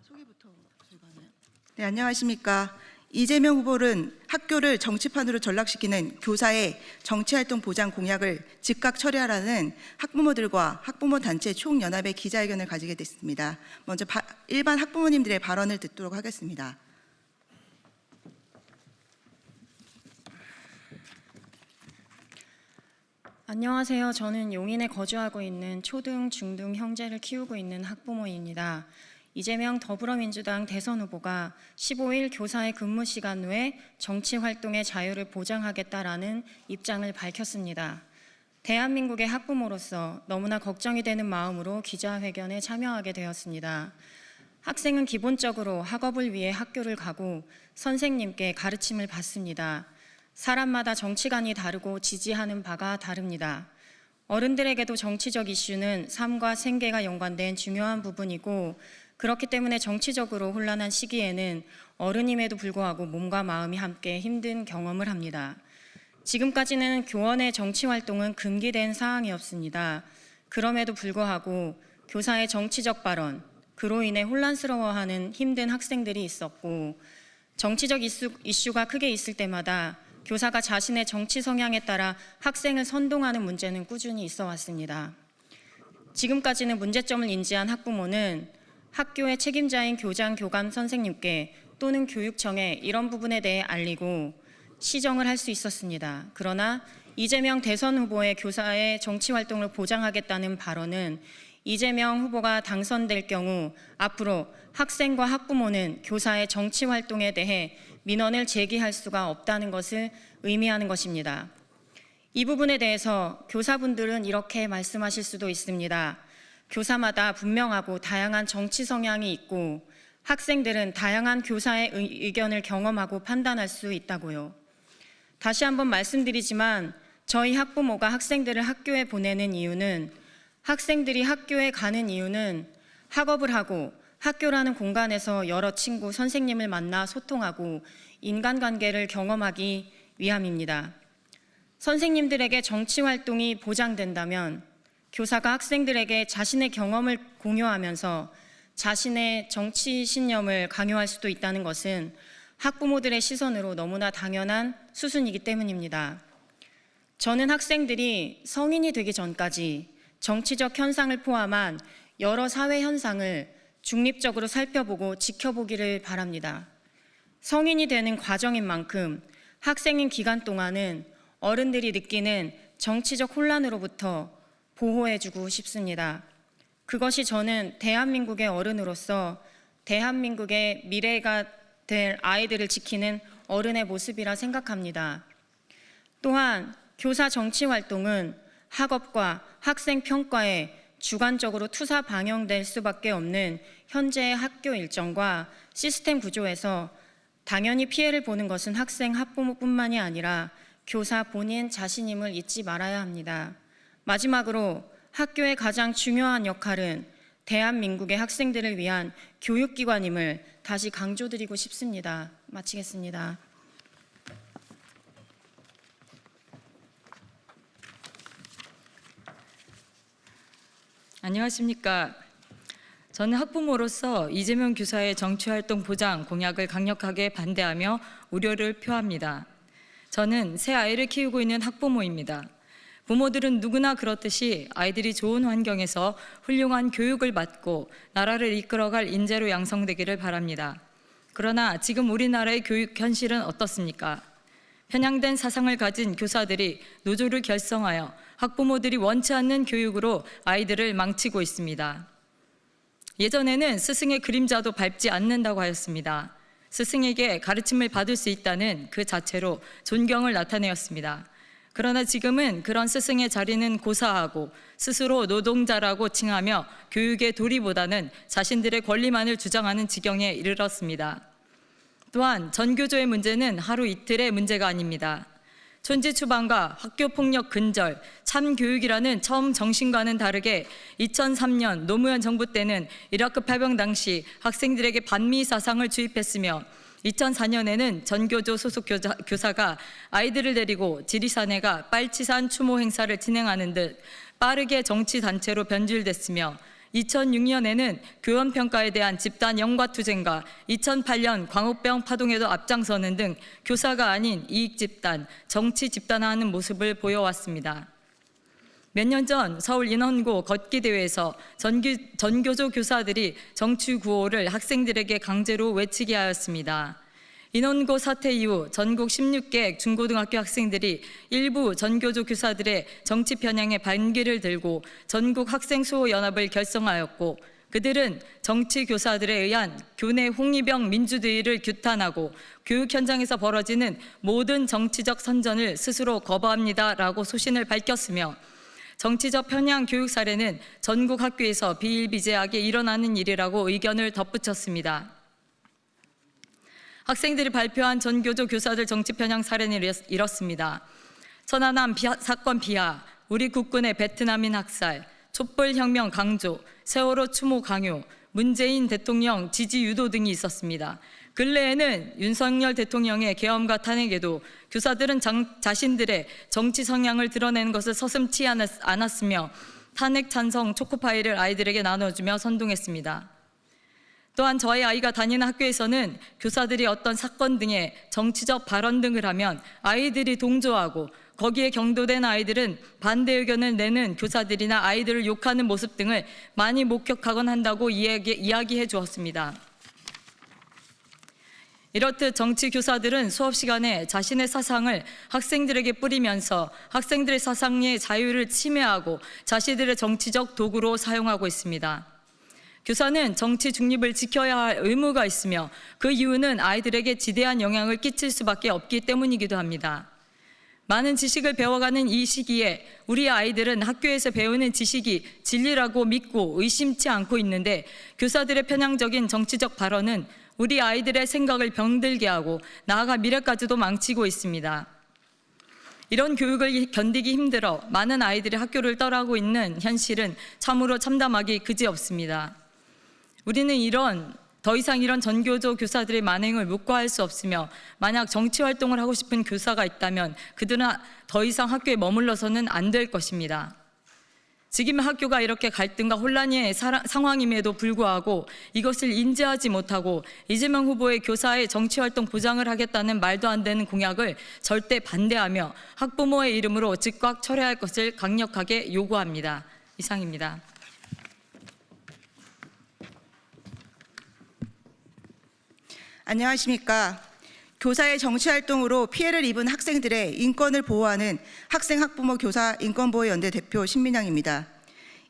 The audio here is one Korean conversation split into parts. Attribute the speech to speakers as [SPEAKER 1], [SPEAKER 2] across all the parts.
[SPEAKER 1] 소개부터 저희가 하나요? 네, 안녕하십니까. 이재명 후보는 학교를 정치판으로 전락시키는 교사의 정치활동 보장 공약을 즉각 처리하라는 학부모들과 학부모 단체 총연합의 기자회견을 가지게 됐습니다. 먼저 일반 학부모님들의 발언을 듣도록 하겠습니다.
[SPEAKER 2] 안녕하세요. 저는 용인에 거주하고 있는 초등, 중등 형제를 키우고 있는 학부모입니다. 이재명 더불어민주당 대선 후보가 15일 교사의 근무 시간 외에 정치 활동의 자유를 보장하겠다라는 입장을 밝혔습니다. 대한민국의 학부모로서 너무나 걱정이 되는 마음으로 기자회견에 참여하게 되었습니다. 학생은 기본적으로 학업을 위해 학교를 가고 선생님께 가르침을 받습니다. 사람마다 정치관이 다르고 지지하는 바가 다릅니다. 어른들에게도 정치적 이슈는 삶과 생계가 연관된 중요한 부분이고 그렇기 때문에 정치적으로 혼란한 시기에는 어른임에도 불구하고 몸과 마음이 함께 힘든 경험을 합니다. 지금까지는 교원의 정치 활동은 금기된 사항이었습니다. 그럼에도 불구하고 교사의 정치적 발언, 그로 인해 혼란스러워하는 힘든 학생들이 있었고 정치적 이슈가 크게 있을 때마다 교사가 자신의 정치 성향에 따라 학생을 선동하는 문제는 꾸준히 있어 왔습니다. 지금까지는 문제점을 인지한 학부모는 학교의 책임자인 교장, 교감 선생님께 또는 교육청에 이런 부분에 대해 알리고 시정을 할 수 있었습니다. 그러나 이재명 대선 후보의 교사의 정치 활동을 보장하겠다는 발언은 이재명 후보가 당선될 경우 앞으로 학생과 학부모는 교사의 정치 활동에 대해 민원을 제기할 수가 없다는 것을 의미하는 것입니다. 이 부분에 대해서 교사분들은 이렇게 말씀하실 수도 있습니다. 교사마다 분명하고 다양한 정치 성향이 있고 학생들은 다양한 교사의 의견을 경험하고 판단할 수 있다고요. 다시 한번 말씀드리지만 저희 학부모가 학생들을 학교에 보내는 이유는 학생들이 학교에 가는 이유는 학업을 하고 학교라는 공간에서 여러 친구, 선생님을 만나 소통하고 인간관계를 경험하기 위함입니다. 선생님들에게 정치 활동이 보장된다면 교사가 학생들에게 자신의 경험을 공유하면서 자신의 정치 신념을 강요할 수도 있다는 것은 학부모들의 시선으로 너무나 당연한 수순이기 때문입니다. 저는 학생들이 성인이 되기 전까지 정치적 현상을 포함한 여러 사회 현상을 중립적으로 살펴보고 지켜보기를 바랍니다. 성인이 되는 과정인 만큼 학생인 기간 동안은 어른들이 느끼는 정치적 혼란으로부터 보호해주고 싶습니다. 그것이 저는 대한민국의 어른으로서 대한민국의 미래가 될 아이들을 지키는 어른의 모습이라 생각합니다. 또한 교사 정치 활동은 학업과 학생 평가에 주관적으로 투사 방영될 수밖에 없는 현재의 학교 일정과 시스템 구조에서 당연히 피해를 보는 것은 학생, 학부모뿐만이 아니라 교사 본인 자신임을 잊지 말아야 합니다. 마지막으로 학교의 가장 중요한 역할은 대한민국의 학생들을 위한 교육기관임을 다시 강조드리고 싶습니다. 마치겠습니다.
[SPEAKER 3] 안녕하십니까. 저는 학부모로서 이재명 교사의 정치활동 보장 공약을 강력하게 반대하며 우려를 표합니다. 저는 새 아이를 키우고 있는 학부모입니다. 부모들은 누구나 그렇듯이 아이들이 좋은 환경에서 훌륭한 교육을 받고 나라를 이끌어갈 인재로 양성되기를 바랍니다. 그러나 지금 우리나라의 교육 현실은 어떻습니까? 편향된 사상을 가진 교사들이 노조를 결성하여 학부모들이 원치 않는 교육으로 아이들을 망치고 있습니다. 예전에는 스승의 그림자도 밟지 않는다고 하였습니다. 스승에게 가르침을 받을 수 있다는 그 자체로 존경을 나타내었습니다. 그러나 지금은 그런 스승의 자리는 고사하고 스스로 노동자라고 칭하며 교육의 도리보다는 자신들의 권리만을 주장하는 지경에 이르렀습니다. 또한 전교조의 문제는 하루 이틀의 문제가 아닙니다. 촌지추방과 학교폭력 근절, 참교육이라는 처음 정신과는 다르게 2003년 노무현 정부 때는 이라크 파병 당시 학생들에게 반미 사상을 주입했으며 2004년에는 전교조 소속 교사가 아이들을 데리고 지리산해가 빨치산 추모 행사를 진행하는 듯 빠르게 정치단체로 변질됐으며 2006년에는 교원평가에 대한 집단 영과투쟁과 2008년 광우병 파동에도 앞장서는 등 교사가 아닌 이익집단, 정치 집단화하는 모습을 보여왔습니다. 몇 년 전 서울 인원고 걷기대회에서 전교조 교사들이 정치 구호를 학생들에게 강제로 외치게 하였습니다. 인원고 사태 이후 전국 16개 중고등학교 학생들이 일부 전교조 교사들의 정치 편향에 반기를 들고 전국 학생수호연합을 결성하였고, 그들은 정치 교사들에 의한 교내 홍위병 민주주의를 규탄하고 교육 현장에서 벌어지는 모든 정치적 선전을 스스로 거부합니다라고 소신을 밝혔으며, 정치적 편향 교육 사례는 전국 학교에서 비일비재하게 일어나는 일이라고 의견을 덧붙였습니다. 학생들이 발표한 전교조 교사들 정치 편향 사례는 이렇습니다. 천안함 사건 비하, 우리 국군의 베트남인 학살, 촛불혁명 강조, 세월호 추모 강요, 문재인 대통령 지지 유도 등이 있었습니다. 근래에는 윤석열 대통령의 계엄과 탄핵에도 교사들은 자신들의 정치 성향을 드러내는 것을 서슴지 않았으며 탄핵 찬성 초코파이를 아이들에게 나눠주며 선동했습니다. 또한 저희 아이가 다니는 학교에서는 교사들이 어떤 사건 등에 정치적 발언 등을 하면 아이들이 동조하고, 거기에 경도된 아이들은 반대 의견을 내는 교사들이나 아이들을 욕하는 모습 등을 많이 목격하곤 한다고 이야기해 주었습니다. 이렇듯 정치 교사들은 수업 시간에 자신의 사상을 학생들에게 뿌리면서 학생들의 사상의 자유를 침해하고 자신들의 정치적 도구로 사용하고 있습니다. 교사는 정치 중립을 지켜야 할 의무가 있으며, 그 이유는 아이들에게 지대한 영향을 끼칠 수밖에 없기 때문이기도 합니다. 많은 지식을 배워가는 이 시기에 우리 아이들은 학교에서 배우는 지식이 진리라고 믿고 의심치 않고 있는데, 교사들의 편향적인 정치적 발언은 우리 아이들의 생각을 병들게 하고 나아가 미래까지도 망치고 있습니다. 이런 교육을 견디기 힘들어 많은 아이들이 학교를 떠나고 있는 현실은 참으로 참담하기 그지없습니다. 우리는 더 이상 이런 전교조 교사들의 만행을 묵과할 수 없으며, 만약 정치 활동을 하고 싶은 교사가 있다면 그들은 더 이상 학교에 머물러서는 안 될 것입니다. 지금 학교가 이렇게 갈등과 혼란의 상황임에도 불구하고 이것을 인지하지 못하고 이재명 후보의 교사의 정치 활동 보장을 하겠다는 말도 안 되는 공약을 절대 반대하며 학부모의 이름으로 즉각 철회할 것을 강력하게 요구합니다. 이상입니다.
[SPEAKER 1] 안녕하십니까. 교사의 정치활동으로 피해를 입은 학생들의 인권을 보호하는 학생학부모교사인권보호연대 대표 신민영입니다.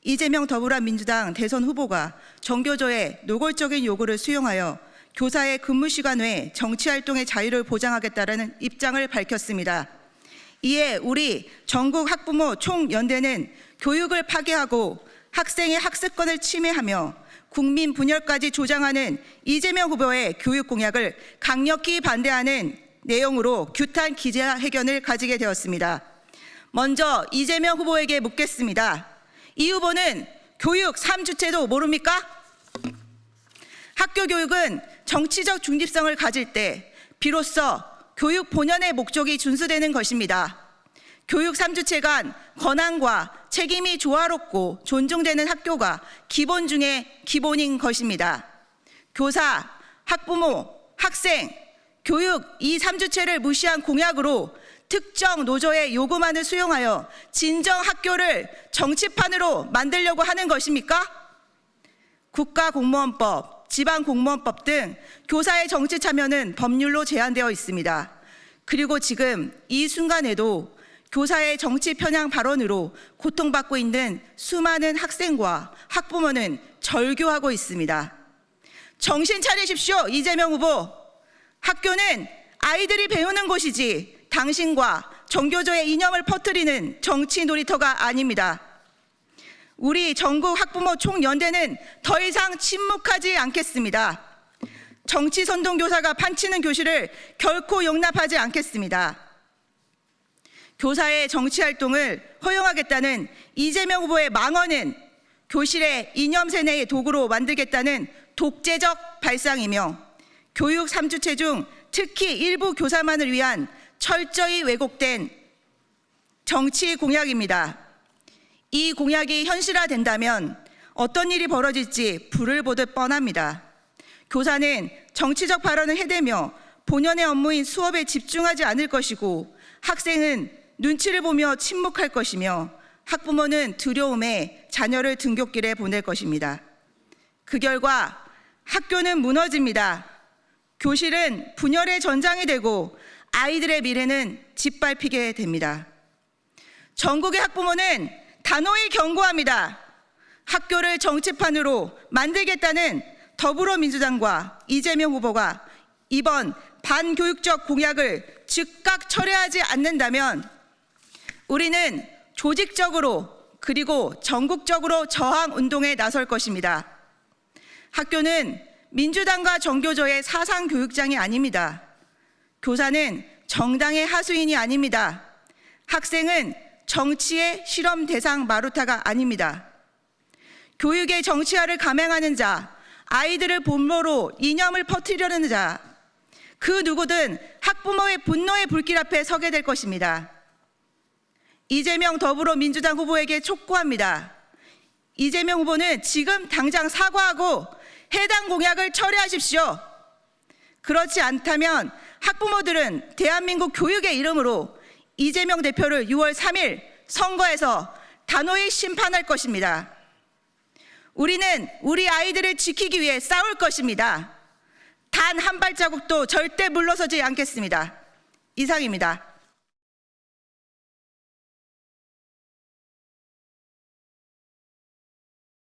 [SPEAKER 1] 이재명 더불어민주당 대선 후보가 정교조의 노골적인 요구를 수용하여 교사의 근무시간 외 정치활동의 자유를 보장하겠다는 입장을 밝혔습니다. 이에 우리 전국 학부모 총연대는 교육을 파괴하고 학생의 학습권을 침해하며 국민 분열까지 조장하는 이재명 후보의 교육 공약을 강력히 반대하는 내용으로 규탄 기자회견을 가지게 되었습니다. 먼저 이재명 후보에게 묻겠습니다. 이 후보는 교육 3주체도 모릅니까? 학교 교육은 정치적 중립성을 가질 때 비로소 교육 본연의 목적이 준수되는 것입니다. 교육 3주체간 권한과 책임이 조화롭고 존중되는 학교가 기본 중에 기본인 것입니다. 교사, 학부모, 학생, 교육 이 3주체를 무시한 공약으로 특정 노조의 요구만을 수용하여 진정 학교를 정치판으로 만들려고 하는 것입니까? 국가공무원법, 지방공무원법 등 교사의 정치 참여는 법률로 제한되어 있습니다. 그리고 지금 이 순간에도 교사의 정치 편향 발언으로 고통받고 있는 수많은 학생과 학부모는 절규하고 있습니다. 정신 차리십시오, 이재명 후보. 학교는 아이들이 배우는 곳이지 당신과 정교조의 이념을 퍼뜨리는 정치 놀이터가 아닙니다. 우리 전국 학부모 총연대는 더 이상 침묵하지 않겠습니다. 정치 선동 교사가 판치는 교실을 결코 용납하지 않겠습니다. 교사의 정치활동을 허용하겠다는 이재명 후보의 망언은 교실의 이념 세뇌의 도구로 만들겠다는 독재적 발상이며 교육 3주체 중 특히 일부 교사만을 위한 철저히 왜곡된 정치 공약입니다. 이 공약이 현실화된다면 어떤 일이 벌어질지 불을 보듯 뻔합니다. 교사는 정치적 발언을 해대며 본연의 업무인 수업에 집중하지 않을 것이고 학생은 눈치를 보며 침묵할 것이며 학부모는 두려움에 자녀를 등굣길에 보낼 것입니다. 그 결과 학교는 무너집니다. 교실은 분열의 전장이 되고 아이들의 미래는 짓밟히게 됩니다. 전국의 학부모는 단호히 경고합니다. 학교를 정치판으로 만들겠다는 더불어민주당과 이재명 후보가 이번 반교육적 공약을 즉각 철회하지 않는다면 우리는 조직적으로 그리고 전국적으로 저항 운동에 나설 것입니다. 학교는 민주당과 정교조의 사상교육장이 아닙니다. 교사는 정당의 하수인이 아닙니다. 학생은 정치의 실험 대상 마루타가 아닙니다. 교육의 정치화를 감행하는 자, 아이들을 본보로 이념을 퍼뜨리려는 자, 그 누구든 학부모의 분노의 불길 앞에 서게 될 것입니다. 이재명 더불어민주당 후보에게 촉구합니다. 이재명 후보는 지금 당장 사과하고 해당 공약을 철회하십시오. 그렇지 않다면 학부모들은 대한민국 교육의 이름으로 이재명 대표를 6월 3일 선거에서 단호히 심판할 것입니다. 우리는 우리 아이들을 지키기 위해 싸울 것입니다. 단 한 발자국도 절대 물러서지 않겠습니다. 이상입니다.